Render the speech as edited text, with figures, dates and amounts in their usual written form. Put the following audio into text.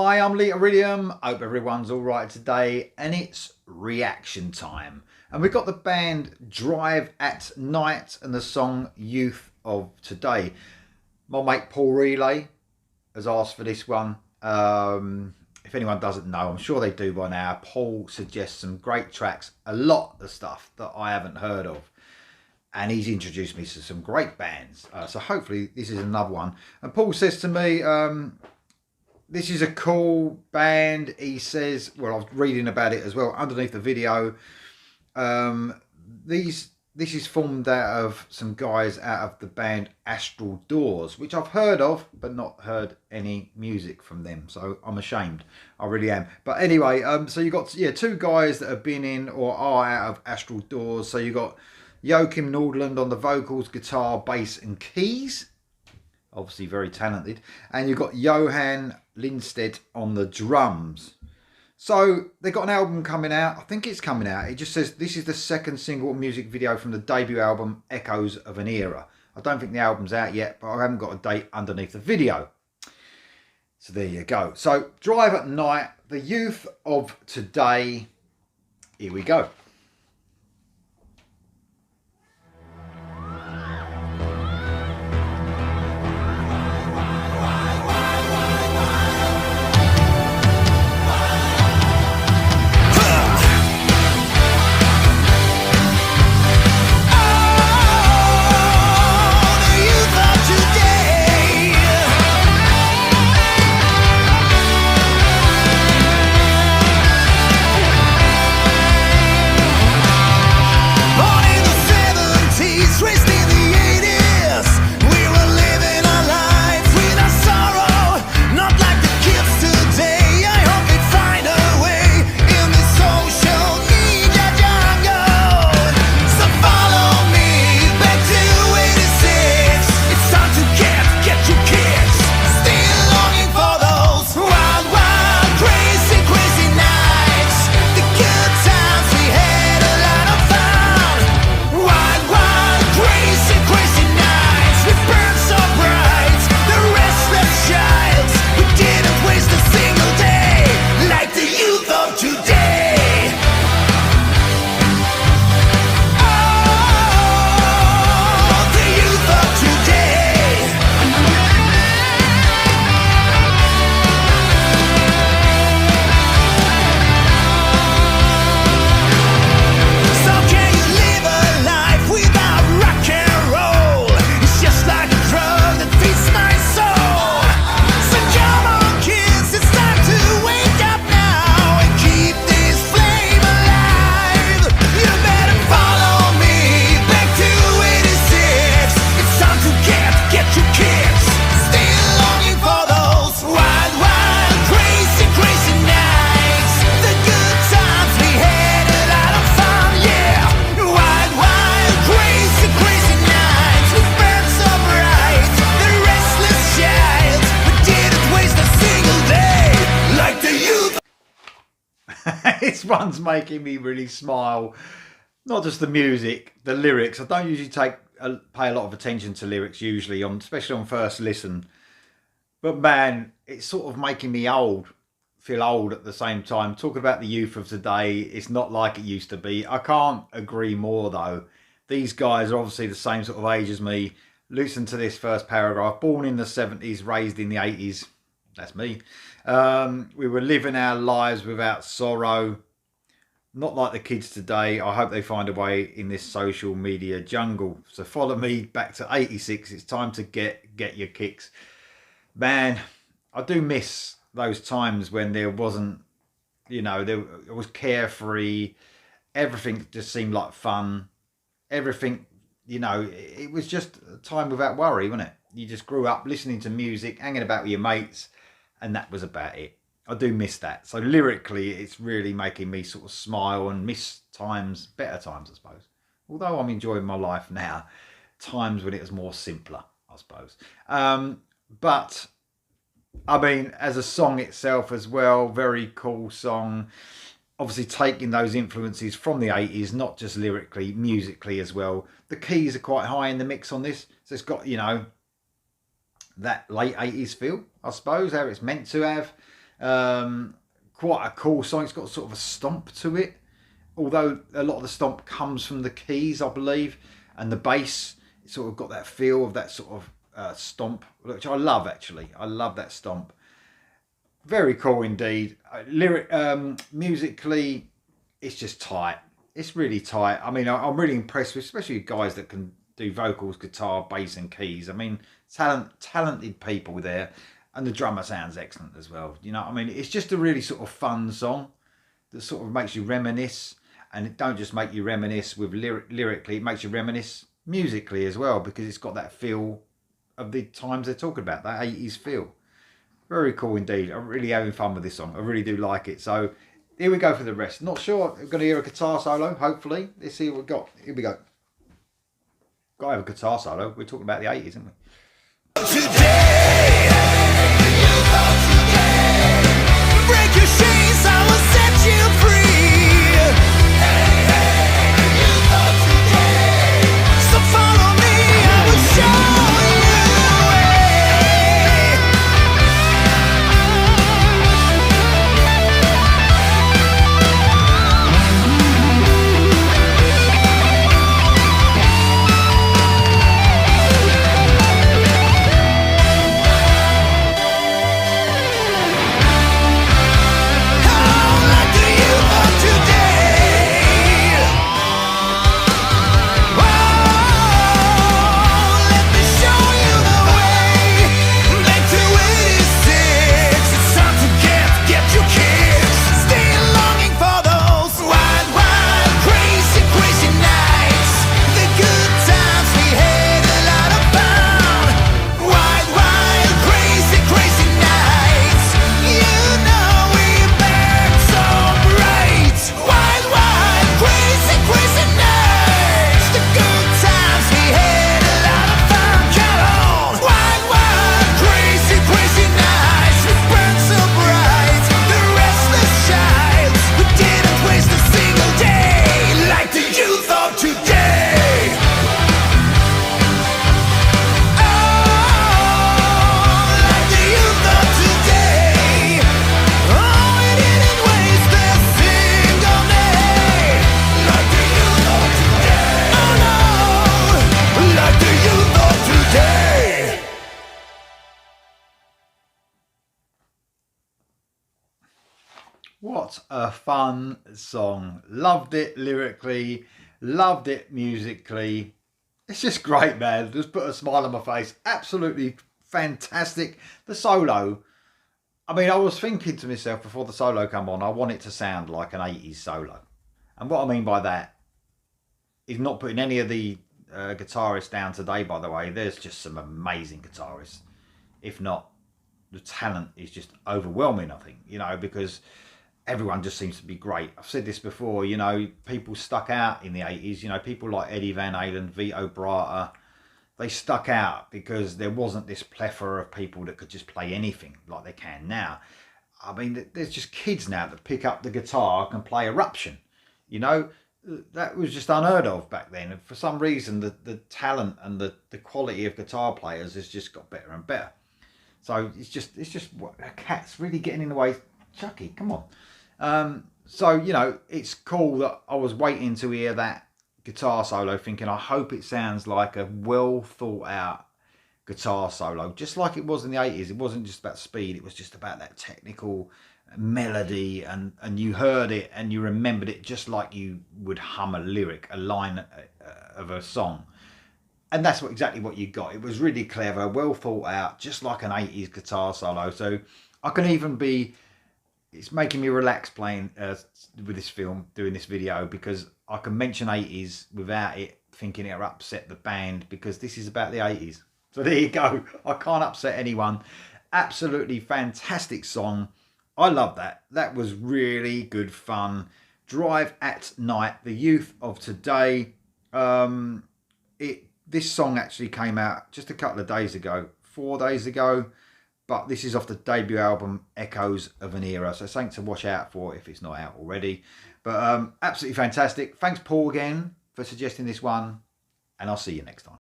Hi, I'm Lee Iridium. Hope everyone's all right today, and it's reaction time. And we've got the band Drive at Night and the song Youth of Today. My mate Paul Relay has asked for this one. If anyone doesn't know, I'm sure they do by now. Paul suggests some great tracks, a lot of stuff that I haven't heard of. And he's introduced me to some great bands. So hopefully this is another one. And Paul says to me, this is a cool band. He says, well, I was reading about it as well underneath the video. This is formed out of some guys out of the band Astral Doors, which I've heard of, but not heard any music from them. So I'm ashamed. I really am. But anyway, so you got two guys that have been in or are out of Astral Doors. So you got Joachim Nordland on the vocals, guitar, bass and keys. Obviously very talented. And you've got Johan Lindstedt on the drums. So they've got an album coming out. I think it's coming out. It just says this is the second single music video from the debut album Echoes of an Era. I don't think the album's out yet, but I haven't got a date underneath the video. So there you go. So Drive at Night, the youth of today. Here we go. This one's making me really smile. Not just the music, the lyrics. I don't usually pay a lot of attention to lyrics usually, especially on first listen. But man, it's sort of making me feel old at the same time. Talking about the youth of today, it's not like it used to be. I can't agree more though. These guys are obviously the same sort of age as me. Listen to this first paragraph. Born in the 70s, raised in the 80s. That's me. We were living our lives without sorrow. Not like the kids today. I hope they find a way in this social media jungle. So follow me back to 86. It's time to get your kicks. Man, I do miss those times when there wasn't, it was carefree. Everything just seemed like fun. Everything, it was just a time without worry, wasn't it? You just grew up listening to music, hanging about with your mates, and that was about it. I do miss that. So lyrically, it's really making me sort of smile and miss better times, I suppose. Although I'm enjoying my life now, times when it was more simpler, I suppose. But I mean, as a song itself as well, very cool song. Obviously taking those influences from the 80s, not just lyrically, musically as well. The keys are quite high in the mix on this. So it's got, you know, that late 80s feel, I suppose, how it's meant to have. Quite a cool song. It's got sort of a stomp to it, although a lot of the stomp comes from the keys, I believe, and the bass. It's sort of got that feel of that sort of stomp, which I love actually. I love that stomp. Very cool indeed. Musically, it's just tight. It's really tight. I mean, I'm really impressed with, especially guys that can do vocals, guitar, bass, and keys. I mean, talented people there, and the drummer sounds excellent as well. You know, I mean, it's just a really sort of fun song that sort of makes you reminisce, and it don't just make you reminisce with lyrically, it makes you reminisce musically as well, because it's got that feel of the times they're talking about, that 80s feel. Very cool indeed. I'm really having fun with this song. I really do like it. So here we go for the rest. Not sure. We're going to hear a guitar solo, hopefully. Let's see what we've got. Here we go. Got to have a guitar solo. We're talking about the 80s, aren't we? Today, break your chains, I will set you free. You thought today. So follow me, I will show you the way. What a fun song. Loved it lyrically, loved it musically. It's just great, man. Just put a smile on my face. Absolutely fantastic. The solo, I mean, I was thinking to myself before the solo come on, I want it to sound like an 80s solo. And what I mean by that is not putting any of the guitarists down today, by the way. There's just some amazing guitarists. If not, the talent is just overwhelming, I think, you know, because everyone just seems to be great. I've said this before, you know, people stuck out in the 80s, you know, people like Eddie Van Halen, Vito Bratta, they stuck out because there wasn't this plethora of people that could just play anything like they can now. I mean, there's just kids now that pick up the guitar and play Eruption, you know. That was just unheard of back then. And for some reason, the talent and the quality of guitar players has just got better and better. So it's just a cat's really getting in the way. Chucky, come on. So, you know, it's cool that I was waiting to hear that guitar solo thinking, I hope it sounds like a well thought out guitar solo, just like it was in the 80s. It wasn't just about speed, it was just about that technical melody, and you heard it and you remembered it just like you would hum a lyric, a line of a song. And that's exactly what you got. It was really clever, well thought out, just like an 80s guitar solo. So I can even be, it's making me relax playing with this film, doing this video, because I can mention 80s without it thinking it'll upset the band, because this is about the 80s. So there you go. I can't upset anyone. Absolutely fantastic song. I love that. That was really good fun. Drive at Night, the youth of today. This song actually came out just a couple of days ago, 4 days ago. But this is off the debut album, Echoes of an Era. So something to watch out for if it's not out already. But absolutely fantastic. Thanks, Paul, again, for suggesting this one. And I'll see you next time.